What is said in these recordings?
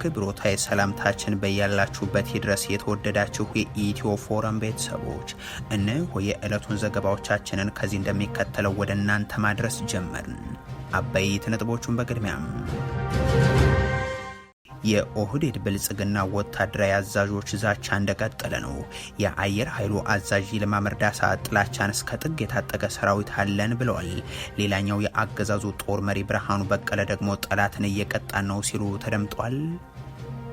አክብሮታዊ ሰላምታችን በያላችሁበት ይድረስ። የተወደዳችሁ የኢትዮ ፎረም ቤተሰቦች እነሆ የዕለቱን ዘገባዎቻችንን ከዚህ እንደሚከተለው ወደ እናንተ ማድረስ ጀመርን። አበይት ነጥቦቹን በቅድሚያም የኦህዴድ ብልጽግና ወታደራዊ አዛዦች ዛቻ እንደቀጠለ ነው። የአየር ኃይሉ አዛዥ ይልማ መርዳሳ ጥላቻን እስከ ጥግ የታጠቀ ሰራዊት አለን ብለዋል። ሌላኛው የአገዛዙ ጦር መሪ ብርሃኑ በቀለ ደግሞ ጠላትን እየቀጣን ነው ሲሉ ተደምጧል።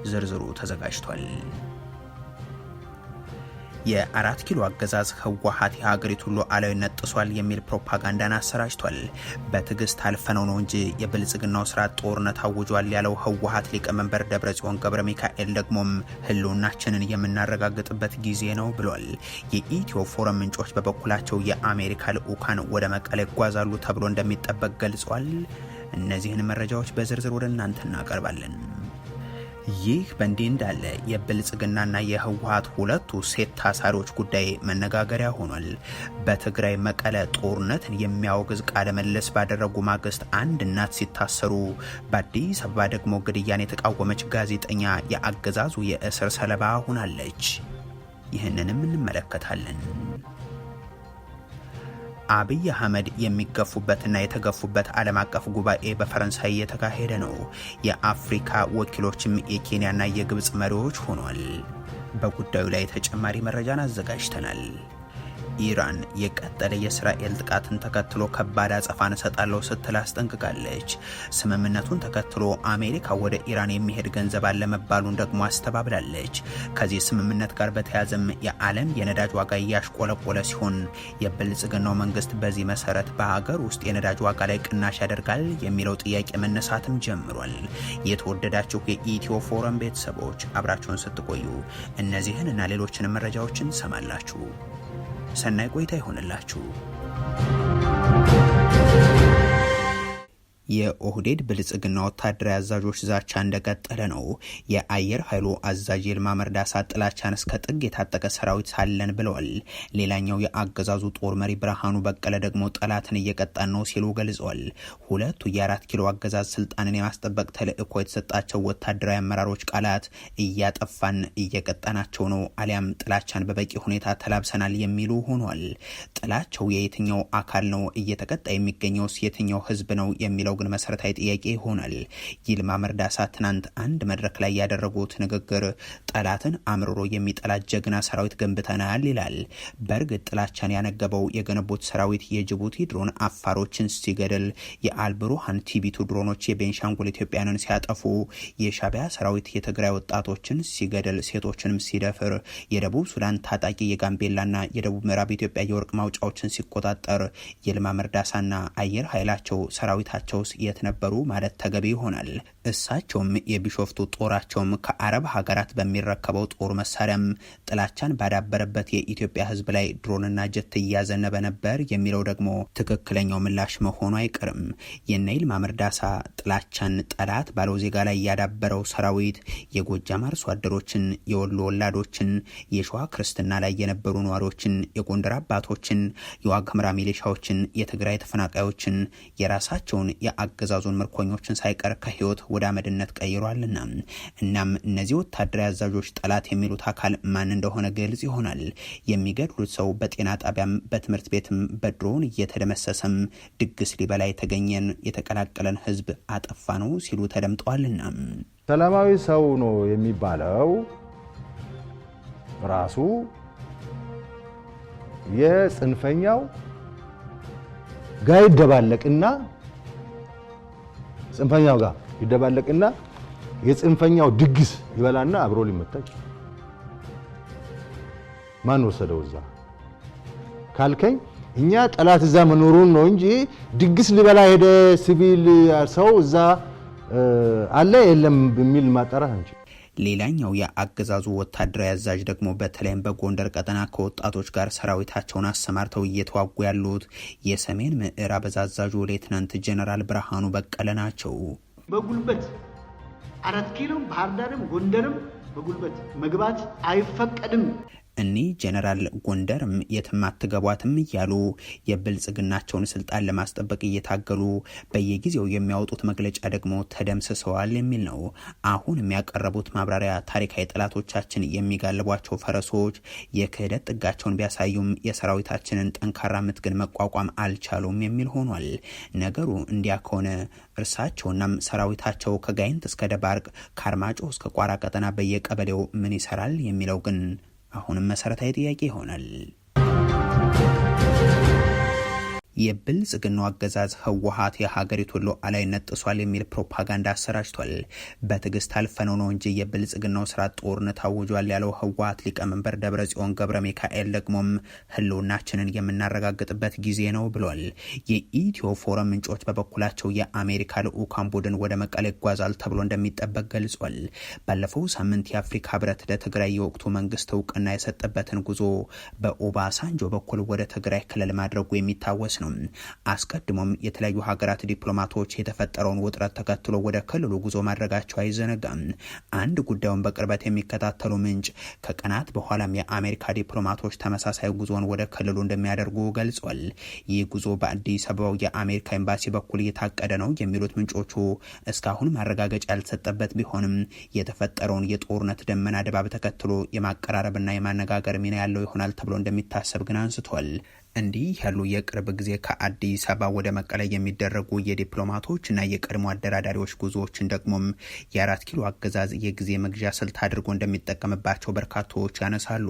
ዝርዝሩ ተዘጋጅቷል። የአራት ኪሎ አገዛዝ ህወሓት የሀገሪቱን ሉዓላዊነት ጥሷል የሚል ፕሮፓጋንዳን አሰራጭቷል። በትዕግስት አልፈነው ነው እንጂ የብልጽግናው ስርዓት ጦርነት አውጇል ያለው ህወሓት ሊቀመንበር ደብረጽዮን ገብረ ሚካኤል ደግሞም ህልውናችንን የምናረጋግጥበት ጊዜ ነው ብሏል። የኢትዮ ፎረም ምንጮች በበኩላቸው የአሜሪካ ልዑካን ወደ መቀሌ ይጓዛሉ ተብሎ እንደሚጠበቅ ገልጿል። እነዚህን መረጃዎች በዝርዝር ወደ እናንተ እናቀርባለን። ይህ በእንዲህ እንዳለ የብልጽግናና የህወሓት ሁለቱ ሴት ታሳሪዎች ጉዳይ መነጋገሪያ ሆኗል። በትግራይ መቀለ ጦርነትን የሚያወግዝ ቃለ ምልልስ ባደረጉ ማግስት አንድ እናት ሲታሰሩ፣ በአዲስ አበባ ደግሞ ግድያን የተቃወመች ጋዜጠኛ የአገዛዙ የእስር ሰለባ ሆናለች። ይህንንም እንመለከታለን። አብይ አህመድ የሚገፉበትና የተገፉበት ዓለም አቀፍ ጉባኤ በፈረንሳይ እየተካሄደ ነው። የአፍሪካ ወኪሎችም የኬንያና የግብፅ መሪዎች ሆኗል። በጉዳዩ ላይ ተጨማሪ መረጃን አዘጋጅተናል። ኢራን የቀጠለ የእስራኤል ጥቃትን ተከትሎ ከባድ አጸፋን እሰጣለሁ ስትል አስጠንቅቃለች። ስምምነቱን ተከትሎ አሜሪካ ወደ ኢራን የሚሄድ ገንዘብ አለመባሉን ደግሞ አስተባብላለች። ከዚህ ስምምነት ጋር በተያያዘም የዓለም የነዳጅ ዋጋ እያሽቆለቆለ ሲሆን የብልጽግናው መንግስት በዚህ መሰረት በሀገር ውስጥ የነዳጅ ዋጋ ላይ ቅናሽ ያደርጋል የሚለው ጥያቄ መነሳትም ጀምሯል። የተወደዳችሁ የኢትዮ ፎረም ቤተሰቦች አብራችሁን ስትቆዩ እነዚህን እና ሌሎችንም መረጃዎችን ሰማላችሁ። ሰናይ ቆይታ ይሆንላችሁ። የኦህዴድ ብልጽግና ወታደራዊ አዛዦች ዛቻ እንደቀጠለ ነው። የአየር ኃይሉ አዛዥ ይልማ መርዳሳ ጥላቻን እስከ ጥግ የታጠቀ ሰራዊት አለን ብለዋል። ሌላኛው የአገዛዙ ጦር መሪ ብርሃኑ በቀለ ደግሞ ጠላትን እየቀጣን ነው ሲሉ ገልጸዋል። ሁለቱ የአራት ኪሎ አገዛዝ ስልጣንን የማስጠበቅ ተልእኮ የተሰጣቸው ወታደራዊ አመራሮች ቃላት እያጠፋን እየቀጣናቸው ነው አሊያም ጥላቻን በበቂ ሁኔታ ተላብሰናል የሚሉ ሆኗል። ጥላቸው የየትኛው አካል ነው? እየተቀጣ የሚገኘውስ የትኛው ህዝብ ነው የሚለው ግን መሰረታዊ ጥያቄ ይሆናል። ይልማ መርዳሳ ትናንት አንድ መድረክ ላይ ያደረጉት ንግግር ጠላትን አምርሮ የሚጠላ ጀግና ሰራዊት ገንብተናል ይላል። በእርግጥ ጥላቻን ያነገበው የገነቡት ሰራዊት የጅቡቲ ድሮን አፋሮችን ሲገድል፣ የአልብሩሃን ቲቢቱ ድሮኖች የቤንሻንጉል ኢትዮጵያንን ሲያጠፉ፣ የሻቢያ ሰራዊት የትግራይ ወጣቶችን ሲገድል፣ ሴቶችንም ሲደፍር፣ የደቡብ ሱዳን ታጣቂ የጋምቤላና የደቡብ ምዕራብ ኢትዮጵያ የወርቅ ማውጫዎችን ሲቆጣጠር፣ ይልማ መርዳሳና አየር ኃይላቸው ሰራዊታቸው የት ነበሩ ማለት ተገቢ ይሆናል። እሳቸውም የቢሾፍቱ ጦራቸውም ከአረብ ሀገራት በሚረከበው ጦር መሳሪያም ጥላቻን ባዳበረበት የኢትዮጵያ ህዝብ ላይ ድሮንና ጀት እያዘነበ ነበር የሚለው ደግሞ ትክክለኛው ምላሽ መሆኑ አይቀርም። የነ ይልማ መርዳሳ ጥላቻን ጠላት ባለው ዜጋ ላይ ያዳበረው ሰራዊት የጎጃም አርሶ አደሮችን፣ የወሎ ወላዶችን፣ የሸዋ ክርስትና ላይ የነበሩ ነዋሪዎችን፣ የጎንደር አባቶችን፣ የዋግ ኽምራ ሚሊሻዎችን፣ የትግራይ ተፈናቃዮችን፣ የራሳቸውን የአገዛዙን ምርኮኞችን ሳይቀር ከህይወት ወደ አመድነት ቀይሯልና እናም እነዚህ ወታደራዊ አዛዦች ጠላት የሚሉት አካል ማን እንደሆነ ግልጽ ይሆናል። የሚገድሉት ሰው በጤና ጣቢያም በትምህርት ቤትም በድሮን እየተደመሰሰም ድግስ ሊበላ የተገኘን የተቀላቀለን ህዝብ አጠፋ ነው ሲሉ ተደምጠዋልና ሰላማዊ ሰው ነው የሚባለው ራሱ የጽንፈኛው ጋር ይደባለቅና ጽንፈኛው ጋር ይደባለቅና የጽንፈኛው ድግስ ይበላና አብሮ ሊመታች ማን ወሰደው እዛ ካልከኝ እኛ ጠላት እዛ መኖሩን ነው እንጂ ድግስ ሊበላ ሄደ ሲቪል ሰው እዛ አለ የለም በሚል ማጣራት እንጂ። ሌላኛው የአገዛዙ ወታደራዊ አዛዥ ደግሞ በተለይም በጎንደር ቀጠና ከወጣቶች ጋር ሰራዊታቸውን አሰማርተው እየተዋጉ ያሉት የሰሜን ምዕራብ አዛዡ ሌተናንት ጀነራል ብርሃኑ በቀለ ናቸው። በጉልበት አራት ኪሎ ባህር ዳርም ጎንደርም በጉልበት መግባት አይፈቀድም። እኒ ጀነራል ጎንደርም የትም አትገቧትም እያሉ የብልጽግናቸውን ስልጣን ለማስጠበቅ እየታገሉ በየጊዜው የሚያወጡት መግለጫ ደግሞ ተደምስሰዋል የሚል ነው። አሁን የሚያቀርቡት ማብራሪያ ታሪካዊ ጠላቶቻችን የሚጋልቧቸው ፈረሶች የክህደት ጥጋቸውን ቢያሳዩም የሰራዊታችንን ጠንካራ ምት ግን መቋቋም አልቻሉም የሚል ሆኗል። ነገሩ እንዲያ ከሆነ እርሳቸውናም ሰራዊታቸው ከጋይንት እስከ ደባርቅ ከአርማጮ እስከ ቋራ ቀጠና በየቀበሌው ምን ይሰራል የሚለው ግን አሁንም መሰረታዊ ጥያቄ ይሆናል። የብልጽግናው አገዛዝ ህወሓት የሀገሪቱን ሉዓላዊነት ጥሷል የሚል ፕሮፓጋንዳ አሰራጭቷል። በትዕግስት አልፈነው ነው እንጂ የብልጽግናው ስርዓት ጦርነት አውጇል ያለው ህወሓት ሊቀመንበር ደብረጽዮን ገብረ ሚካኤል ደግሞም ህልውናችንን የምናረጋግጥበት ጊዜ ነው ብሏል። የኢትዮ ፎረም ምንጮች በበኩላቸው የአሜሪካ ልዑካን ቡድን ወደ መቀሌ ይጓዛል ተብሎ እንደሚጠበቅ ገልጿል። ባለፈው ሳምንት የአፍሪካ ህብረት ለትግራይ የወቅቱ መንግስት እውቅና የሰጠበትን ጉዞ በኦባሳንጆ በኩል ወደ ትግራይ ክልል ማድረጉ የሚታወስ ነው። አስቀድሞም የተለያዩ ሀገራት ዲፕሎማቶች የተፈጠረውን ውጥረት ተከትሎ ወደ ክልሉ ጉዞ ማድረጋቸው አይዘነጋም። አንድ ጉዳዩን በቅርበት የሚከታተሉ ምንጭ ከቀናት በኋላም የአሜሪካ ዲፕሎማቶች ተመሳሳይ ጉዞን ወደ ክልሉ እንደሚያደርጉ ገልጿል። ይህ ጉዞ በአዲስ አበባው የአሜሪካ ኤምባሲ በኩል እየታቀደ ነው የሚሉት ምንጮቹ እስካሁን ማረጋገጫ ያልተሰጠበት ቢሆንም የተፈጠረውን የጦርነት ደመና ድባብ ተከትሎ የማቀራረብና የማነጋገር ሚና ያለው ይሆናል ተብሎ እንደሚታሰብ ግን አንስቷል። እንዲህ ያሉ የቅርብ ጊዜ ከአዲስ አበባ ወደ መቀለ የሚደረጉ የዲፕሎማቶችና የቀድሞ አደራዳሪዎች ጉዞዎችን ደግሞም የአራት ኪሎ አገዛዝ የጊዜ መግዣ ስልት አድርጎ እንደሚጠቀምባቸው በርካቶች ያነሳሉ።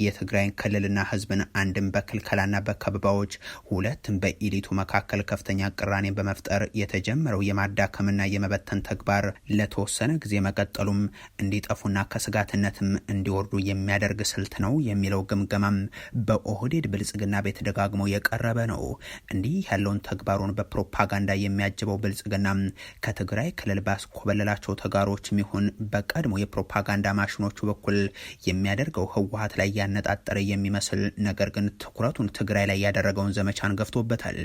የትግራይን ክልልና ህዝብን አንድም በክልከላና በከበባዎች ሁለትም በኢሊቱ መካከል ከፍተኛ ቅራኔን በመፍጠር የተጀመረው የማዳከምና የመበተን ተግባር ለተወሰነ ጊዜ መቀጠሉም እንዲጠፉና ከስጋትነትም እንዲወርዱ የሚያደርግ ስልት ነው የሚለው ግምገማም በኦህዴድ ብልጽግና ቤት ደጋግሞ የቀረበ ነው። እንዲህ ያለውን ተግባሩን በፕሮፓጋንዳ የሚያጅበው ብልጽግና ከትግራይ ክልል ባስኮበለላቸው ተጋሮችም ይሁን በቀድሞ የፕሮፓጋንዳ ማሽኖቹ በኩል የሚያደርገው ህወሓት ላይ ያነጣጠረ የሚመስል ነገር ግን ትኩረቱን ትግራይ ላይ ያደረገውን ዘመቻን ገፍቶበታል።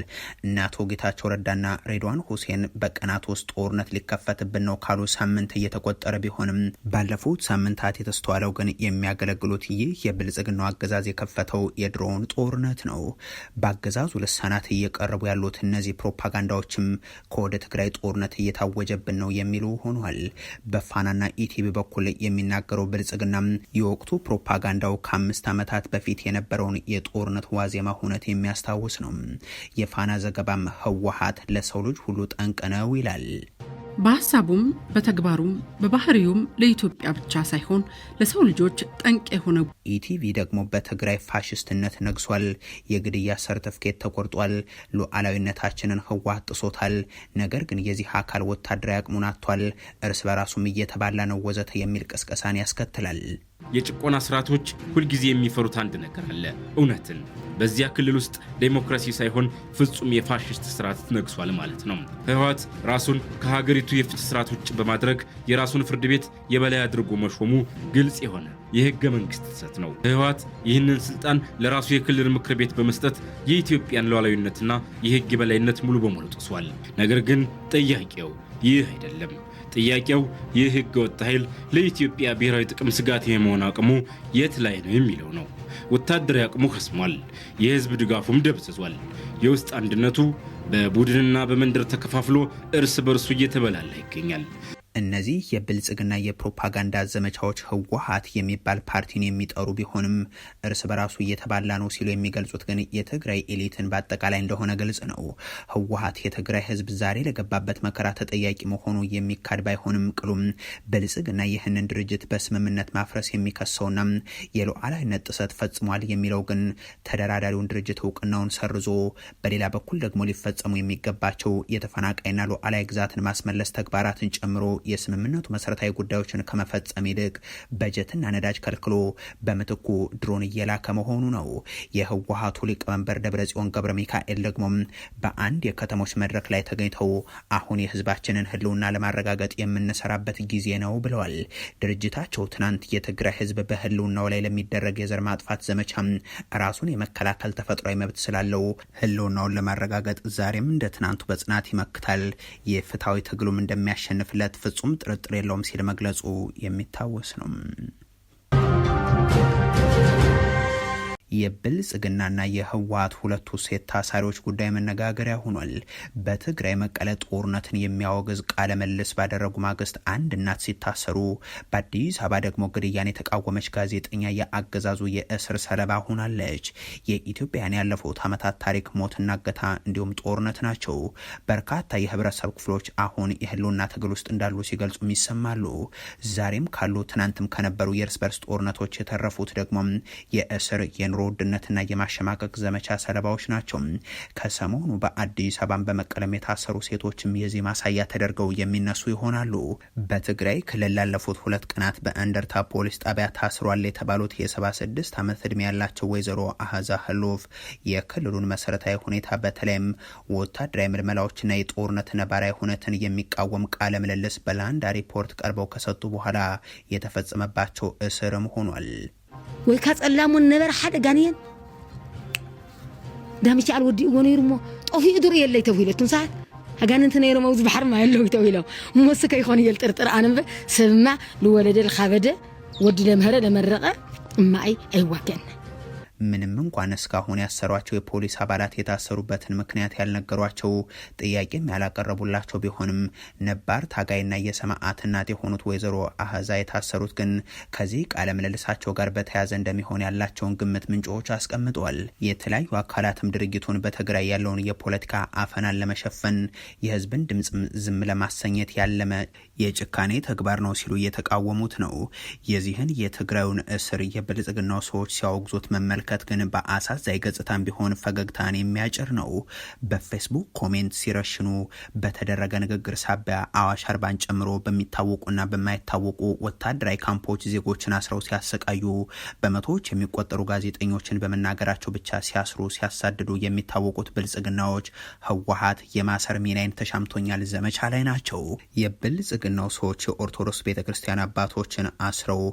እነ አቶ ጌታቸው ረዳና ሬድዋን ሁሴን በቀናት ውስጥ ጦርነት ሊከፈትብን ነው ካሉ ሳምንት እየተቆጠረ ቢሆንም ባለፉት ሳምንታት የተስተዋለው ግን የሚያገለግሉት ይህ የብልጽግናው አገዛዝ የከፈተው የድሮን ጦርነት ነው። በአገዛዙ ልሳናት እየቀረቡ ያሉት እነዚህ ፕሮፓጋንዳዎችም ከወደ ትግራይ ጦርነት እየታወጀብን ነው የሚሉ ሆኗል። በፋናና ኢቲቪ በኩል የሚናገረው ብልጽግና የወቅቱ ፕሮፓጋንዳው ከ5 ዓመታት በፊት የነበረውን የጦርነት ዋዜማ ሁነት የሚያስታውስ ነው። የፋና ዘገባም ህወሓት ለሰው ልጅ ሁሉ ጠንቅ ነው ይላል። በሀሳቡም በተግባሩም በባህሪውም ለኢትዮጵያ ብቻ ሳይሆን ለሰው ልጆች ጠንቅ የሆነ ኢቲቪ ደግሞ በትግራይ ፋሽስትነት ነግሷል፣ የግድያ ሰርተፍኬት ተቆርጧል፣ ሉዓላዊነታችንን ህወሓት ጥሶታል፣ ነገር ግን የዚህ አካል ወታደራዊ አቅሙን አጥቷል፣ እርስ በራሱም እየተባላ ነው ወዘተ የሚል ቅስቀሳን ያስከትላል። የጭቆና ስርዓቶች ሁልጊዜ የሚፈሩት አንድ ነገር አለ፣ እውነትን። በዚያ ክልል ውስጥ ዴሞክራሲ ሳይሆን ፍጹም የፋሽስት ስርዓት ነግሷል ማለት ነው። ህወሓት ራሱን ከሀገሪቱ የፍትህ ስርዓት ውጭ በማድረግ የራሱን ፍርድ ቤት የበላይ አድርጎ መሾሙ ግልጽ የሆነ የህገ መንግስት ጥሰት ነው። ህወሓት ይህንን ስልጣን ለራሱ የክልል ምክር ቤት በመስጠት የኢትዮጵያን ሉዓላዊነትና የህግ የበላይነት ሙሉ በሙሉ ጥሷል። ነገር ግን ጥያቄው ይህ አይደለም። ጥያቄው ይህ ህገ ወጥ ኃይል ለኢትዮጵያ ብሔራዊ ጥቅም ስጋት የመሆን አቅሙ የት ላይ ነው የሚለው ነው። ወታደራዊ አቅሙ ከስሟል፣ የህዝብ ድጋፉም ደብዝዟል። የውስጥ አንድነቱ በቡድንና በመንደር ተከፋፍሎ እርስ በርሱ እየተበላላ ይገኛል። እነዚህ የብልጽግና የፕሮፓጋንዳ ዘመቻዎች ህወሓት የሚባል ፓርቲን የሚጠሩ ቢሆንም እርስ በራሱ እየተባላ ነው ሲሉ የሚገልጹት ግን የትግራይ ኤሊትን በአጠቃላይ እንደሆነ ግልጽ ነው። ህወሓት የትግራይ ህዝብ ዛሬ ለገባበት መከራ ተጠያቂ መሆኑ የሚካድ ባይሆንም ቅሉም ብልጽግና ይህንን ድርጅት በስምምነት ማፍረስ የሚከሰውና የሉዓላዊነት ጥሰት ፈጽሟል የሚለው ግን ተደራዳሪውን ድርጅት እውቅናውን ሰርዞ በሌላ በኩል ደግሞ ሊፈጸሙ የሚገባቸው የተፈናቃይና ሉዓላዊ ግዛትን ማስመለስ ተግባራትን ጨምሮ የስምምነቱ መሰረታዊ ጉዳዮችን ከመፈጸም ይልቅ በጀትና ነዳጅ ከልክሎ በምትኩ ድሮን እየላከ መሆኑ ነው። የህወሓቱ ሊቀመንበር ደብረጽዮን ገብረ ሚካኤል ደግሞ በአንድ የከተሞች መድረክ ላይ ተገኝተው አሁን የህዝባችንን ህልውና ለማረጋገጥ የምንሰራበት ጊዜ ነው ብለዋል። ድርጅታቸው ትናንት የትግራይ ህዝብ በህልውናው ላይ ለሚደረግ የዘር ማጥፋት ዘመቻ ራሱን የመከላከል ተፈጥሯዊ መብት ስላለው ህልውናውን ለማረጋገጥ ዛሬም እንደ ትናንቱ በጽናት ይመክታል፣ የፍትሃዊ ትግሉም እንደሚያሸንፍለት ፍጹም ጥርጥር የለውም ሲል መግለጹ የሚታወስ ነው። የብልጽግናና የህወሓት ሁለቱ ሴት ታሳሪዎች ጉዳይ መነጋገሪያ ሆኗል። በትግራይ መቀለ ጦርነትን የሚያወግዝ ቃለ መልስ ባደረጉ ማግስት አንድ እናት ሲታሰሩ፣ በአዲስ አበባ ደግሞ ግድያን የተቃወመች ጋዜጠኛ የአገዛዙ የእስር ሰለባ ሆናለች። የኢትዮጵያን ያለፉት ዓመታት ታሪክ ሞትና እገታ እንዲሁም ጦርነት ናቸው። በርካታ የህብረተሰብ ክፍሎች አሁን የህልውና ትግል ውስጥ እንዳሉ ሲገልጹም ይሰማሉ። ዛሬም ካሉ ትናንትም ከነበሩ የእርስ በርስ ጦርነቶች የተረፉት ደግሞ የእስር የኑሮ ውድነትና የማሸማቀቅ ዘመቻ ሰለባዎች ናቸው። ከሰሞኑ በአዲስ አበባን በመቀለም የታሰሩ ሴቶችም የዚህ ማሳያ ተደርገው የሚነሱ ይሆናሉ። በትግራይ ክልል ላለፉት 2 ቀናት በእንደርታ ፖሊስ ጣቢያ ታስሯል የተባሉት የ76 ዓመት ዕድሜ ያላቸው ወይዘሮ አሃዛ ህሎፍ የክልሉን መሰረታዊ ሁኔታ በተለይም ወታደራዊ ምልመላዎችና የጦርነት ነባራዊ ሁነትን የሚቃወም ቃለ ምልልስ በላንዳ ሪፖርት ቀርበው ከሰጡ በኋላ የተፈጸመባቸው እስርም ሆኗል። ወይ ካጸላሙን ነበር ሓደ ጋንየን ዳምቻ አልወዲኡ ነይሩሞ ጦፊኡ ድር የለይ ተብሂለቱን ሰዓት هجانت نيرو موز بحر ما يلو يتويلو موسك يخون يلترتر أنا سمع لولد الخبدة ودي لمهرة لمرقة معي أيوة كان ምንም እንኳን እስካሁን ያሰሯቸው የፖሊስ አባላት የታሰሩበትን ምክንያት ያልነገሯቸው ጥያቄም ያላቀረቡላቸው ቢሆንም ነባር ታጋይና የሰማዕት እናት የሆኑት ወይዘሮ አሃዛ የታሰሩት ግን ከዚህ ቃለ ምልልሳቸው ጋር በተያያዘ እንደሚሆን ያላቸውን ግምት ምንጮች አስቀምጠዋል። የተለያዩ አካላትም ድርጊቱን በትግራይ ያለውን የፖለቲካ አፈናን ለመሸፈን የህዝብን ድምጽ ዝም ለማሰኘት ያለመ የጭካኔ ተግባር ነው ሲሉ እየተቃወሙት ነው። የዚህን የትግራዩን እስር የብልጽግናው ሰዎች ሲያወግዙት መመልከት ግን በአሳዛኝ ገጽታም ቢሆን ፈገግታን የሚያጭር ነው። በፌስቡክ ኮሜንት ሲረሽኑ በተደረገ ንግግር ሳቢያ አዋሽ አርባን ጨምሮ በሚታወቁና በማይታወቁ ወታደራዊ ካምፖች ዜጎችን አስረው ሲያሰቃዩ፣ በመቶዎች የሚቆጠሩ ጋዜጠኞችን በመናገራቸው ብቻ ሲያስሩ ሲያሳድዱ የሚታወቁት ብልጽግናዎች ህወሓት የማሰር ሚናይን ተሻምቶኛል ዘመቻ ላይ ናቸው። የብልጽግናው ሰዎች የኦርቶዶክስ ቤተክርስቲያን አባቶችን አስረው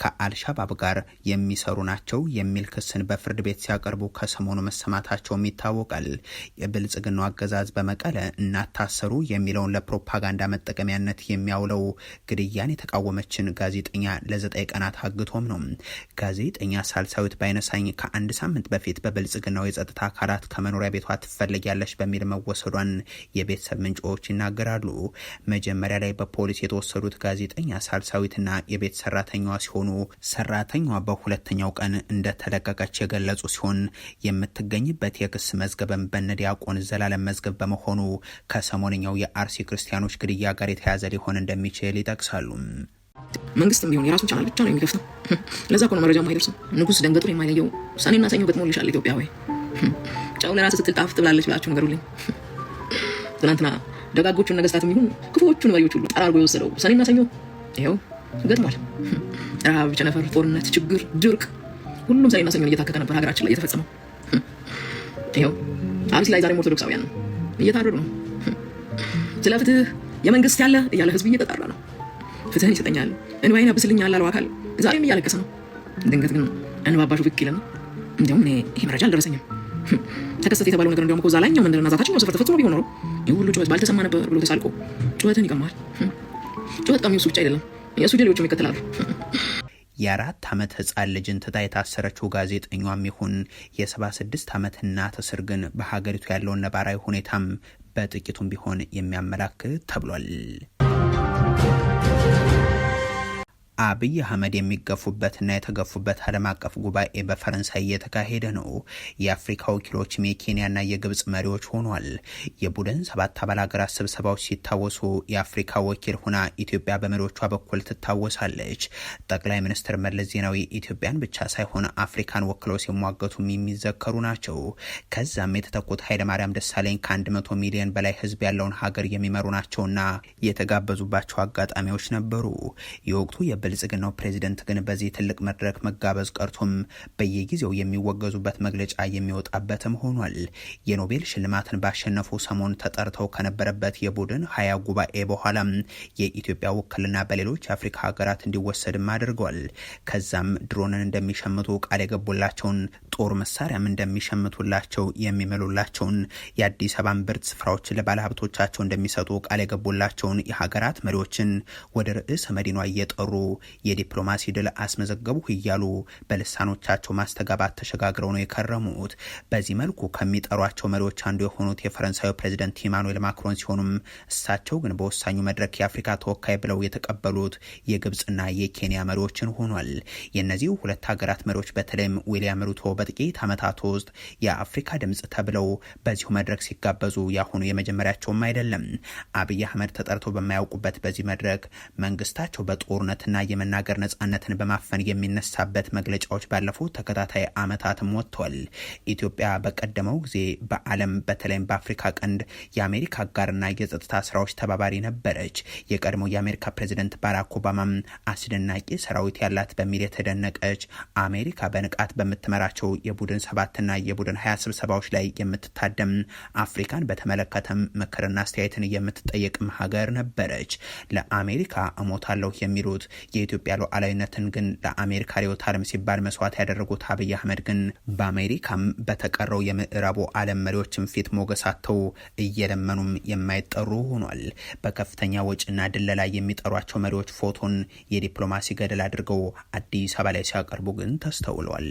ከአልሻባብ ጋር የሚሰሩ ናቸው የሚል ክስን በፍርድ ቤት ሲያቀርቡ ከሰሞኑ መሰማታቸውም ይታወቃል። የብልጽግናው አገዛዝ በመቀለ እናታሰሩ የሚለውን ለፕሮፓጋንዳ መጠቀሚያነት የሚያውለው ግድያን የተቃወመችን ጋዜጠኛ ለ9 ቀናት አግቶም ነው። ጋዜጠኛ ሳልሳዊት ባይነሳኝ ከ1 ሳምንት በፊት በብልጽግናው የጸጥታ አካላት ከመኖሪያ ቤቷ ትፈልጊያለሽ በሚል መወሰዷን የቤተሰብ ምንጮች ይናገራሉ። መጀመሪያ ላይ በፖሊስ የተወሰዱት ጋዜጠኛ ሳልሳዊትና የቤት ሰራተኛዋ ሲሆኑ ሰራተኛዋ በሁለተኛው ቀን እንደተለቀቀች የገለጹ ሲሆን የምትገኝበት የክስ መዝገብም በነዲያቆን ዘላለም መዝገብ በመሆኑ ከሰሞንኛው የአርሲ ክርስቲያኖች ግድያ ጋር የተያዘ ሊሆን እንደሚችል ይጠቅሳሉ። መንግስትም ቢሆን የራሱ ቻናል ብቻ ነው የሚከፍተው። ለዛ እኮ ነው መረጃ የማይደርሰው። ንጉስ ደንገጡር የማይለየው ሰኔና ሰኞ ገጥሞልሻል ኢትዮጵያ ወይ ጫው ለራስ ስትል ጣፍ ትብላለች ብላችሁ ንገሩልኝ። ትናንትና ደጋጎቹን ነገስታትም ይሁን ክፉዎቹን መሪዎች ሁሉ ጠራርጎ የወሰደው ሰኔና ሰኞ ይኸው ገጥሟል። ረሃብ፣ ቸነፈር፣ ጦርነት፣ ችግር፣ ድርቅ ሁሉም ሰኔና ሰኞን እየታከከ ነበር ሀገራችን ላይ የተፈጸመው። ይኸው አርሲ ላይ ዛሬም ኦርቶዶክሳውያን እየታረዱ ነው። ስለ ፍትህ የመንግስት ያለ እያለ ህዝብ እየተጣራ ነው። ፍትህን ይሰጠኛል እንባዬን ያብስልኛል አለው አካል ዛሬም እያለቀሰ ነው። ድንገት ግን እንባባሹ ብቅ ይለና እንዲያውም ይሄ መረጃ አልደረሰኝም ተከሰተ የተባለው ነገር እንዲያውም እኮ ዛላኛው መንደርና ዛታችኛው ሰፈር ተፈጽሞ ቢሆን ኖሮ ይህ ሁሉ ጩኸት ባልተሰማ ነበር ብሎ ተሳልቆ ጩኸትን ይቀማል። ጩኸት ቀሚው እሱ ብቻ አይደለም የእሱ ጀሌዎችም ይከተላሉ። የ4 ዓመት ህፃን ልጅን ትታ የታሰረችው ጋዜጠኛም ይሁን የ76 ዓመት እናት እስር ግን በሀገሪቱ ያለውን ነባራዊ ሁኔታም በጥቂቱም ቢሆን የሚያመላክት ተብሏል። አብይ አህመድ የሚገፉበትና የተገፉበት ዓለም አቀፍ ጉባኤ በፈረንሳይ እየተካሄደ ነው። የአፍሪካ ወኪሎችም የኬንያና የግብጽ መሪዎች ሆኗል። የቡድን 7 አባል ሀገራት ስብሰባዎች ሲታወሱ የአፍሪካ ወኪል ሆና ኢትዮጵያ በመሪዎቿ በኩል ትታወሳለች። ጠቅላይ ሚኒስትር መለስ ዜናዊ ኢትዮጵያን ብቻ ሳይሆን አፍሪካን ወክለው ሲሟገቱም የሚዘከሩ ናቸው። ከዛም የተተኩት ኃይለማርያም ደሳለኝ ከ100 ሚሊዮን በላይ ህዝብ ያለውን ሀገር የሚመሩ ናቸውና የተጋበዙባቸው አጋጣሚዎች ነበሩ። የወቅቱ ብልጽግናው ፕሬዚደንት ግን በዚህ ትልቅ መድረክ መጋበዝ ቀርቶም በየጊዜው የሚወገዙበት መግለጫ የሚወጣበትም ሆኗል። የኖቤል ሽልማትን ባሸነፉ ሰሞን ተጠርተው ከነበረበት የቡድን 20 ጉባኤ በኋላ የኢትዮጵያ ውክልና በሌሎች የአፍሪካ ሀገራት እንዲወሰድም አድርገዋል። ከዛም ድሮንን እንደሚሸምቱ ቃል የገቡላቸውን ጦር መሳሪያም እንደሚሸምቱላቸው የሚመሉላቸውን የአዲስ አበባ ምርት ስፍራዎች ለባለሀብቶቻቸው እንደሚሰጡ ቃል የገቡላቸውን የሀገራት መሪዎችን ወደ ርዕሰ መዲኗ እየጠሩ የዲፕሎማሲ ድል አስመዘገቡ እያሉ በልሳኖቻቸው ማስተጋባት ተሸጋግረው ነው የከረሙት። በዚህ መልኩ ከሚጠሯቸው መሪዎች አንዱ የሆኑት የፈረንሳዩ ፕሬዚደንት ኢማኑኤል ማክሮን ሲሆኑም እሳቸው ግን በወሳኙ መድረክ የአፍሪካ ተወካይ ብለው የተቀበሉት የግብጽና የኬንያ መሪዎችን ሆኗል። የእነዚህ ሁለት ሀገራት መሪዎች በተለይም ዊሊያም ሩቶ በጥቂት ዓመታት ውስጥ የአፍሪካ ድምጽ ተብለው በዚሁ መድረክ ሲጋበዙ ያሁኑ የመጀመሪያቸውም አይደለም። አብይ አህመድ ተጠርቶ በማያውቁበት በዚህ መድረክ መንግስታቸው በጦርነትና የመናገር ነጻነትን በማፈን የሚነሳበት መግለጫዎች ባለፉት ተከታታይ ዓመታትም ወጥተዋል። ኢትዮጵያ በቀደመው ጊዜ በዓለም በተለይም በአፍሪካ ቀንድ የአሜሪካ አጋርና የጸጥታ ስራዎች ተባባሪ ነበረች። የቀድሞ የአሜሪካ ፕሬዚደንት ባራክ ኦባማም አስደናቂ ሰራዊት ያላት በሚል የተደነቀች አሜሪካ በንቃት በምትመራቸው የቡድን 7ና የቡድን 20 ስብሰባዎች ላይ የምትታደም አፍሪካን በተመለከተም ምክርና አስተያየትን የምትጠየቅም ሀገር ነበረች። ለአሜሪካ እሞታለሁ የሚሉት የኢትዮጵያ ሉዓላዊነትን ግን ለአሜሪካ ርዕዮተ ዓለም ሲባል መስዋዕት ያደረጉት አብይ አህመድ ግን በአሜሪካም በተቀረው የምዕራቡ ዓለም መሪዎችን ፊት ሞገሳተው እየለመኑም የማይጠሩ ሆኗል። በከፍተኛ ወጪና ድለላ የሚጠሯቸው መሪዎች ፎቶን የዲፕሎማሲ ገደል አድርገው አዲስ አበባ ላይ ሲያቀርቡ ግን ተስተውሏል።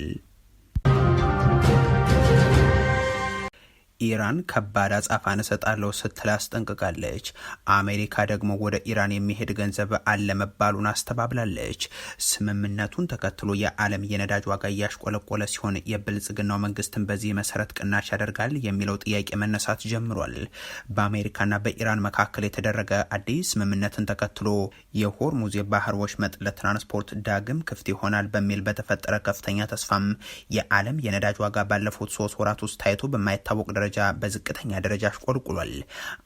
ኢራን ከባድ አጻፋን እሰጣለሁ ስትል አስጠንቅቃለች። አሜሪካ ደግሞ ወደ ኢራን የሚሄድ ገንዘብ አለመባሉን አስተባብላለች። ስምምነቱን ተከትሎ የዓለም የነዳጅ ዋጋ እያሽቆለቆለ ሲሆን የብልጽግናው መንግስትን በዚህ መሰረት ቅናሽ ያደርጋል የሚለው ጥያቄ መነሳት ጀምሯል። በአሜሪካና በኢራን መካከል የተደረገ አዲስ ስምምነትን ተከትሎ የሆርሙዝ የባህር ወሽመጥ ለትራንስፖርት ዳግም ክፍት ይሆናል በሚል በተፈጠረ ከፍተኛ ተስፋም የዓለም የነዳጅ ዋጋ ባለፉት 3 ወራት ውስጥ ታይቶ በማይታወቅ ደረጃ በዝቅተኛ ደረጃ አሽቆልቁሏል።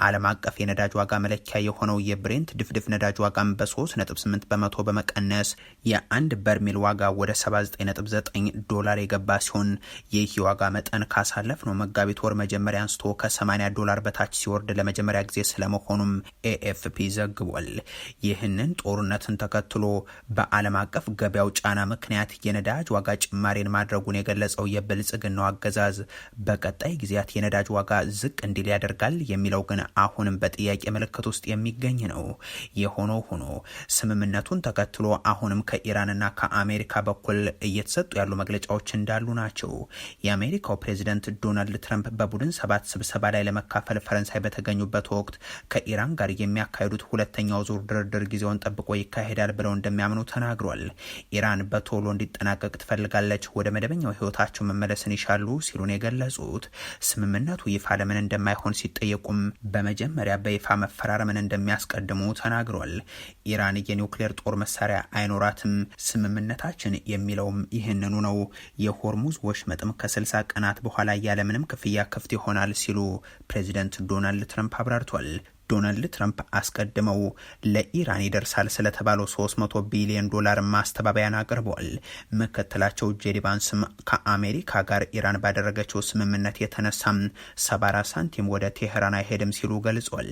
ዓለም አቀፍ የነዳጅ ዋጋ መለኪያ የሆነው የብሬንት ድፍድፍ ነዳጅ ዋጋም በ3.8 በመቶ በመቀነስ የአንድ በርሜል ዋጋ ወደ 79.9 ዶላር የገባ ሲሆን ይህ የዋጋ መጠን ካሳለፍነው መጋቢት ወር መጀመሪያ አንስቶ ከ80 ዶላር በታች ሲወርድ ለመጀመሪያ ጊዜ ስለመሆኑም ኤኤፍፒ ዘግቧል። ይህንን ጦርነትን ተከትሎ በዓለም አቀፍ ገበያው ጫና ምክንያት የነዳጅ ዋጋ ጭማሪን ማድረጉን የገለጸው የብልጽግናው አገዛዝ በቀጣይ ጊዜያት የነዳጅ ዋጋ ዝቅ እንዲል ያደርጋል የሚለው ግን አሁንም በጥያቄ ምልክት ውስጥ የሚገኝ ነው። የሆነው ሆኖ ስምምነቱን ተከትሎ አሁንም ከኢራንና ከአሜሪካ በኩል እየተሰጡ ያሉ መግለጫዎች እንዳሉ ናቸው። የአሜሪካው ፕሬዚደንት ዶናልድ ትራምፕ በቡድን 7 ስብሰባ ላይ ለመካፈል ፈረንሳይ በተገኙበት ወቅት ከኢራን ጋር የሚያካሂዱት ሁለተኛው ዙር ድርድር ጊዜውን ጠብቆ ይካሄዳል ብለው እንደሚያምኑ ተናግሯል። ኢራን በቶሎ እንዲጠናቀቅ ትፈልጋለች፣ ወደ መደበኛው ህይወታቸው መመለስን ይሻሉ ሲሉን የገለጹት ስምምነቱ ይፋ ለምን እንደማይሆን ሲጠየቁም በመጀመሪያ በይፋ መፈራረምን እንደሚያስቀድሙ ተናግሯል። ኢራን የኒውክሌር ጦር መሳሪያ አይኖራትም፣ ስምምነታችን የሚለውም ይህንኑ ነው። የሆርሙዝ ወሽመጥም ከ60 ቀናት በኋላ ያለምንም ክፍያ ክፍት ይሆናል ሲሉ ፕሬዚደንት ዶናልድ ትራምፕ አብራርቷል። ዶናልድ ትራምፕ አስቀድመው ለኢራን ይደርሳል ስለተባለው 300 ቢሊዮን ዶላር ማስተባበያን አቅርበዋል። ምክትላቸው ጄዲ ቫንስም ከአሜሪካ ጋር ኢራን ባደረገችው ስምምነት የተነሳም 74 ሳንቲም ወደ ቴህራን አይሄድም ሲሉ ገልጿል።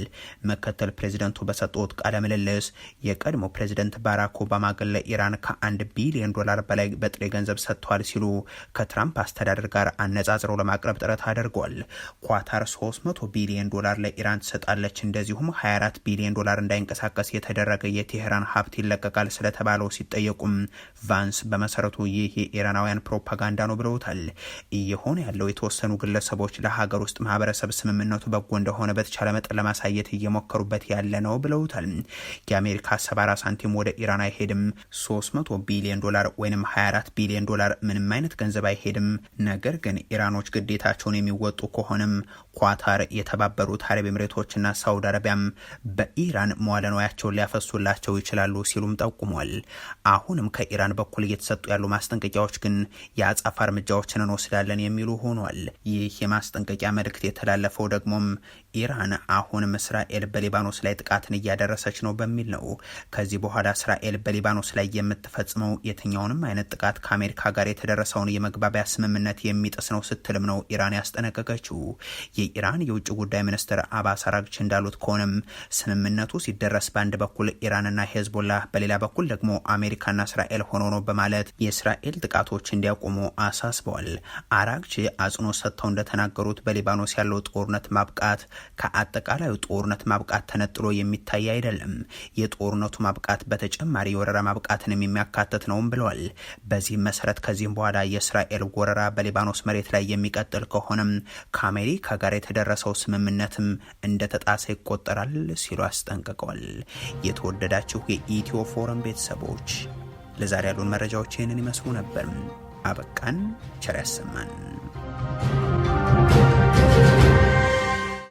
ምክትል ፕሬዚደንቱ በሰጡት ቃለ ምልልስ የቀድሞ ፕሬዚደንት ባራክ ኦባማ ግን ለኢራን ከ1 ቢሊዮን ዶላር በላይ በጥሬ ገንዘብ ሰጥተዋል ሲሉ ከትራምፕ አስተዳደር ጋር አነጻጽረው ለማቅረብ ጥረት አድርገዋል። ኳታር 300 ቢሊዮን ዶላር ለኢራን ትሰጣለች፣ እንደዚሁም 24 ቢሊዮን ዶላር እንዳይንቀሳቀስ የተደረገ የቴህራን ሀብት ይለቀቃል ስለተባለው ሲጠየቁም ቫንስ በመሰረቱ ይህ የኢራናውያን ፕሮፓጋንዳ ነው ብለውታል። እየሆነ ያለው የተወሰኑ ግለሰቦች ለሀገር ውስጥ ማህበረሰብ ስምምነቱ በጎ እንደሆነ በተቻለ መጠን ለማሳየት እየሞከሩበት ያለ ነው ብለውታል። የአሜሪካ 74 ሳንቲም ወደ ኢራን አይሄድም፣ 300 ቢሊዮን ዶላር ወይም 24 ቢሊዮን ዶላር ምንም አይነት ገንዘብ አይሄድም። ነገር ግን ኢራኖች ግዴታቸውን የሚወጡ ከሆነም ኳታር፣ የተባበሩት አረብ ኤምሬቶችና ሳውዲ አረቢያም በኢራን መዋለ ንዋያቸውን ሊያፈሱላቸው ይችላሉ ሲሉም ጠቁሟል። አሁንም ከኢራን በኩል እየተሰጡ ያሉ ማስጠንቀቂያዎች ግን የአጸፋ እርምጃዎችን እንወስዳለን የሚሉ ሆኗል። ይህ የማስጠንቀቂያ መልእክት የተላለፈው ደግሞም ኢራን አሁንም እስራኤል በሊባኖስ ላይ ጥቃትን እያደረሰች ነው በሚል ነው። ከዚህ በኋላ እስራኤል በሊባኖስ ላይ የምትፈጽመው የትኛውንም አይነት ጥቃት ከአሜሪካ ጋር የተደረሰውን የመግባቢያ ስምምነት የሚጥስ ነው ስትልም ነው ኢራን ያስጠነቀቀችው። የኢራን የውጭ ጉዳይ ሚኒስትር አባስ አራግቺ እንዳሉት ከሆነም ስምምነቱ ሲደረስ በአንድ በኩል ኢራንና ሄዝቦላህ በሌላ በኩል ደግሞ አሜሪካና እስራኤል ሆኖ ነው በማለት የእስራኤል ጥቃቶች እንዲያቆሙ አሳስበዋል። አራግቺ አጽንኦት ሰጥተው እንደተናገሩት በሊባኖስ ያለው ጦርነት ማብቃት ከአጠቃላዩ ጦርነት ማብቃት ተነጥሎ የሚታይ አይደለም። የጦርነቱ ማብቃት በተጨማሪ የወረራ ማብቃትንም የሚያካትት ነውም ብለዋል። በዚህም መሰረት ከዚህም በኋላ የእስራኤል ወረራ በሊባኖስ መሬት ላይ የሚቀጥል ከሆነም ከአሜሪካ ጋር የተደረሰው ስምምነትም እንደተጣሰ ይቆጠራል ሲሉ አስጠንቅቀዋል። የተወደዳችሁ የኢትዮ ፎረም ቤተሰቦች ለዛሬ ያሉን መረጃዎች ይህንን ይመስሉ ነበር። አበቃን። ቸር ያሰማን።